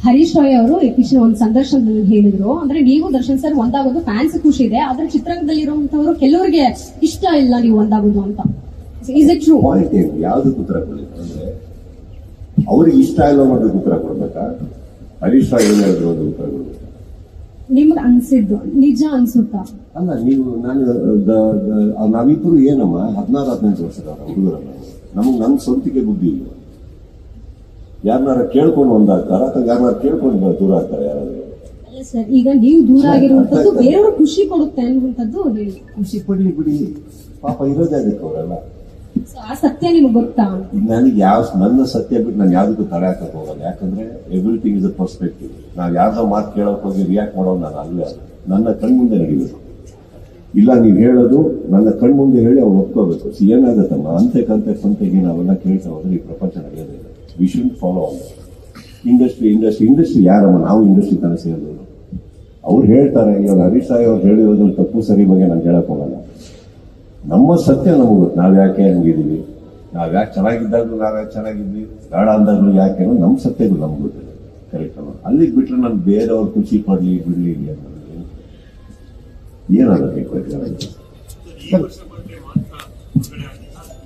ಹರೀಶ್ ರಾಯ್ ಅವರು ಇತ್ತೀಚಿನ ಒಂದು ಸಂದರ್ಶನದಲ್ಲಿ ಹೇಳಿದ್ರು, ಅಂದ್ರೆ ನೀವು ದರ್ಶನ್ ಸರ್ ಒಂದಾಗೋದು ಫ್ಯಾನ್ಸ್ ಖುಷಿ ಇದೆ, ಆದ್ರೆ ಚಿತ್ರರಂಗದಲ್ಲಿ ಇರುವಂತವರು ಕೆಲವರಿಗೆ ಇಷ್ಟ ಇಲ್ಲ ನೀವು ಒಂದಾಗೋದು ಅಂತ. Is it true? ಯಾವ್ದಕ್ಕೆ ಉತ್ತರ ಕೊಡ್ಲಿಕ್ಕೆ ಅಂದ್ರೆ ಅವ್ರಿಗೆ ಇಷ್ಟ ಇಲ್ಲ ಅನ್ನೋದಕ್ಕೆ ಉತ್ತರ ಕೊಡ್ಬೇಕಾ, ಹರೀಶ್ ರಾಯ್ ಹೇಳಿದ್ರು ಅದು ಉತ್ತರ ಕೊಡ್ಬೇಕಾ? ನಿಮ್ಗೆ ಅನ್ಸಿದ್ದು ನಿಜ ಅನ್ಸುತ್ತಾ? ಅಲ್ಲ, ನೀವು ನಾವಿಬ್ಬರು ಏನಮ್ಮ 16-18 ವರ್ಷದವರ ಹುಡುಗರಲ್ಲ, ನನ್ ಸ್ವಂತಿಕೆ ಬುದ್ಧಿ ಇಲ್ಲ. ಯಾರನ್ನಾರ ಕೇಳ್ಕೊಂಡು ಒಂದಾಗ್ತಾರ ಅಥವಾ ಯಾರನ್ನಾರ ಕೇಳ್ಕೊಂಡು ದೂರ ಆಗ್ತಾರೆ ಯಾರಾದ್ರೂ? ಅಲ್ಲ ಸರ್, ಈಗ ನೀವು ದೂರ ಆಗಿರುವಂತದ್ದು ಬೇರೆಯವರು ಖುಷಿ ಕೊಡುತ್ತೆ ಅನ್ನುವಂಥದ್ದು. ಖುಷಿ ಪಡ್ಲಿ ಬಿಡಿ, ಪಾಪ ಇರೋದೇ ಅದಕ್ಕೆ ಅವರೆಲ್ಲ. ಆ ಸತ್ಯ ನಿಮ್ಗೆ ಗೊತ್ತಾ? ನನಗೆ ನನ್ನ ಸತ್ಯ ಬಿಟ್ಟು ನಾನು ಯಾವ್ದಕ್ಕೂ ತಡೆ ಹಾಕಕ್ ಹೋಗಲ್ಲ. ಯಾಕಂದ್ರೆ ಎವ್ರಿಥಿಂಗ್ ಇಸ್ ಅ ಪರ್ಸ್ಪೆಕ್ಟಿವ್. ನಾವ್ ಯಾರ್ದೋ ಮಾತು ಕೇಳಕ್ ಹೋಗಿ ರಿಯಾಕ್ಟ್ ಮಾಡೋದು ನಾನು ಅಲ್ಲೇ ಅಲ್ಲ. ನನ್ನ ಕಣ್ಮುಂದೆ ನಡೀಬೇಕು. ಇಲ್ಲ ನೀವು ಹೇಳೋದು ನನ್ನ ಕಣ್ಮುಂದೆ ಹೇಳಿ ಅವ್ರು ಒಪ್ಕೋಬೇಕು. ಏನಾಗತ್ತಮ್ಮ, ಅಂತೆಗೆ ನಾವೆಲ್ಲ ಕೇಳ್ತಾ ಹೋದ್ರೆ ಈ ಪ್ರಪಂಚ ನಡೆಯೋದಿಲ್ಲ. We should follow on industry ಯಾರಮ್ಮ, ನಾವು ಇಂಡಸ್ಟ್ರಿ ತನ ಸೇರಿದ್ರು. ಅವ್ರು ಹೇಳ್ತಾರೆ, ಇವಾಗ ಹರೀಶ್ ರಾಯ್ ಅವ್ರು ಹೇಳಿರೋದು ತಪ್ಪು ಸರಿ ಬಗ್ಗೆ ನಾನು ಹೇಳಕ್ ಹೋಗಲ್ಲ. ನಮ್ಮ ಸತ್ಯ ನಮಗೆ ಗೊತ್ತು, ನಾವ್ ಯಾಕೆ ಹಂಗಿದೀವಿ, ನಾವ್ ಯಾಕೆ ಚೆನ್ನಾಗಿದ್ದಾಗ್ಲೂ ನಾವ್ಯಾಕೆ ಚೆನ್ನಾಗಿದ್ವಿ, ಬೇಡ ಅಂದಾಗ್ಲೂ ಯಾಕೆ ಅನ್ನೋ ನಮ್ಮ ಸತ್ಯಗಳು ನಮ್ಗೆ ಗೊತ್ತಿದೆ. ಕರೆಕ್ಟ್ ಅಲ್ಲ? ಅಲ್ಲಿಗೆ ಬಿಟ್ರೆ ನಾನು ಬೇರೆಯವ್ರು ಖುಷಿ ಪಡ್ಲಿ ಬಿಡ್ಲಿ ಅನ್ನೋದು ಏನಾಗುತ್ತೆ?